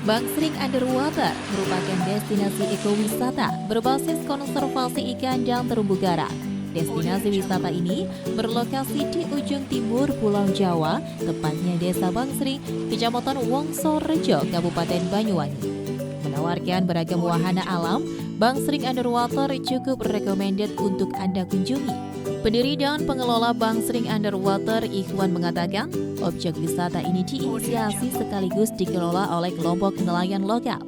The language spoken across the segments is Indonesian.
Bangsering Underwater merupakan destinasi ekowisata berbasis konservasi ikan dan terumbu karang. Destinasi wisata ini berlokasi di ujung timur Pulau Jawa, tepatnya Desa Bangsering, Kecamatan Wongsorejo, Kabupaten Banyuwangi. Menawarkan beragam wahana alam, Bangsering Underwater cukup recommended untuk Anda kunjungi. Pendiri dan pengelola Bangsering Underwater, Ikhwan, mengatakan objek wisata ini diinisiasi sekaligus dikelola oleh kelompok nelayan lokal.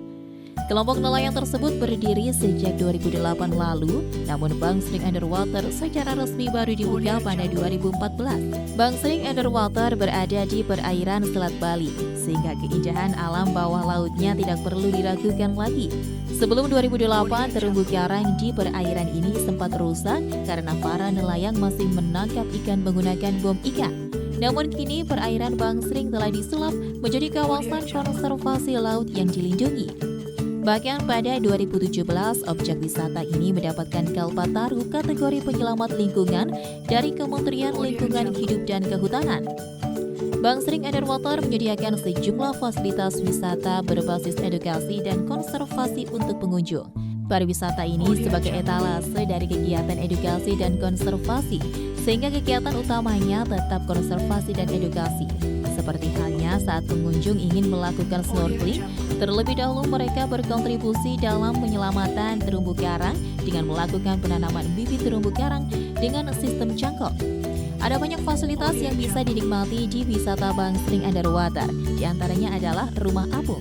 Kelompok nelayan tersebut berdiri sejak 2008 lalu, namun Bangsering Underwater secara resmi baru dibuka pada 2014. Bangsering Underwater berada di perairan Selat Bali, sehingga keindahan alam bawah lautnya tidak perlu diragukan lagi. Sebelum 2008, terumbu karang di perairan ini sempat rusak karena para nelayan masih menangkap ikan menggunakan bom ikan. Namun kini perairan Bangsering telah disulap menjadi kawasan konservasi laut yang dilindungi. Bahkan pada 2017, objek wisata ini mendapatkan Kalpataru kategori penyelamat lingkungan dari Kementerian Lingkungan Hidup dan Kehutanan. Bangsering Underwater menyediakan sejumlah fasilitas wisata berbasis edukasi dan konservasi untuk pengunjung. Pariwisata ini sebagai etalase dari kegiatan edukasi dan konservasi, sehingga kegiatan utamanya tetap konservasi dan edukasi. Seperti halnya saat pengunjung ingin melakukan snorkeling, terlebih dahulu mereka berkontribusi dalam penyelamatan terumbu karang dengan melakukan penanaman bibit terumbu karang dengan sistem cangkok. Ada banyak fasilitas yang bisa dinikmati di wisata Bangsering Underwater, di antaranya adalah rumah apung.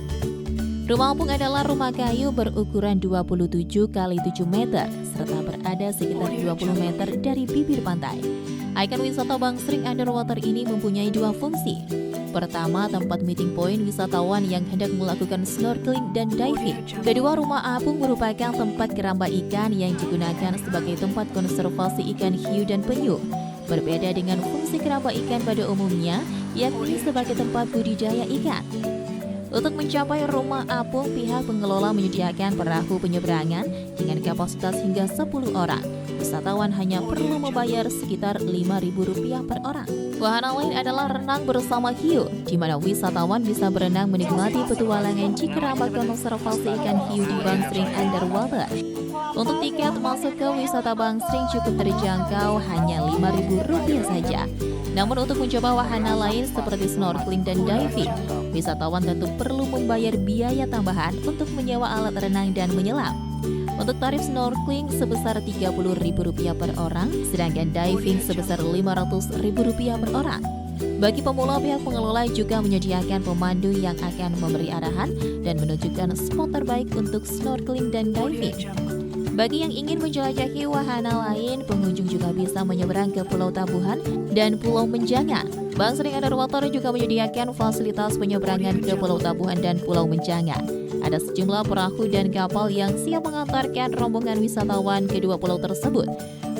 Rumah apung adalah rumah kayu berukuran 27 x 7 meter, serta berada sekitar 20 meter dari bibir pantai. Ikon wisata Bangsering Underwater ini mempunyai dua fungsi. Pertama, tempat meeting point wisatawan yang hendak melakukan snorkeling dan diving. Kedua, rumah apung merupakan tempat keramba ikan yang digunakan sebagai tempat konservasi ikan hiu dan penyu. Berbeda dengan fungsi keramba ikan pada umumnya, yakni sebagai tempat budidaya ikan. Untuk mencapai rumah apung, pihak pengelola menyediakan perahu penyeberangan dengan kapasitas hingga 10 orang. Wisatawan hanya perlu membayar sekitar Rp5.000 per orang. Wahana lain adalah renang bersama hiu, di mana wisatawan bisa berenang menikmati petualangan di keramba konservasi ikan hiu di Bangsering Underwater. Untuk tiket masuk ke wisata Bangsering cukup terjangkau hanya Rp5.000 saja. Namun untuk mencoba wahana lain seperti snorkeling dan diving, wisatawan tentu perlu membayar biaya tambahan untuk menyewa alat renang dan menyelam. Untuk tarif snorkeling sebesar Rp30.000 per orang, sedangkan diving sebesar Rp500.000 per orang. Bagi pemula, pihak pengelola juga menyediakan pemandu yang akan memberi arahan dan menunjukkan spot terbaik untuk snorkeling dan diving. Bagi yang ingin menjelajahi wahana lain, pengunjung juga bisa menyeberang ke Pulau Tabuhan dan Pulau Menjangan. Bangsering Underwater juga menyediakan fasilitas penyeberangan ke Pulau Tabuhan dan Pulau Menjangan. Ada sejumlah perahu dan kapal yang siap mengantarkan rombongan wisatawan ke dua pulau tersebut.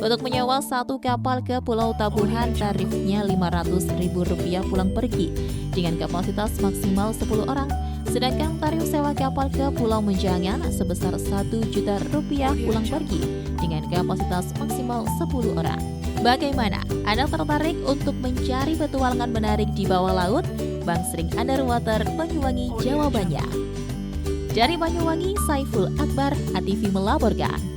Untuk menyewa satu kapal ke Pulau Tabuhan, tarifnya Rp500.000 pulang pergi dengan kapasitas maksimal 10 orang. Sedangkan tarif sewa kapal ke Pulau Menjangan sebesar Rp1.000.000 pulang pergi dengan kapasitas maksimal 10 orang. Bagaimana? Anda tertarik untuk mencari petualangan menarik di bawah laut? Bangsering Underwater, Banyuwangi, jawabannya. Dari Banyuwangi, Saiful Akbar, ATV melaporkan.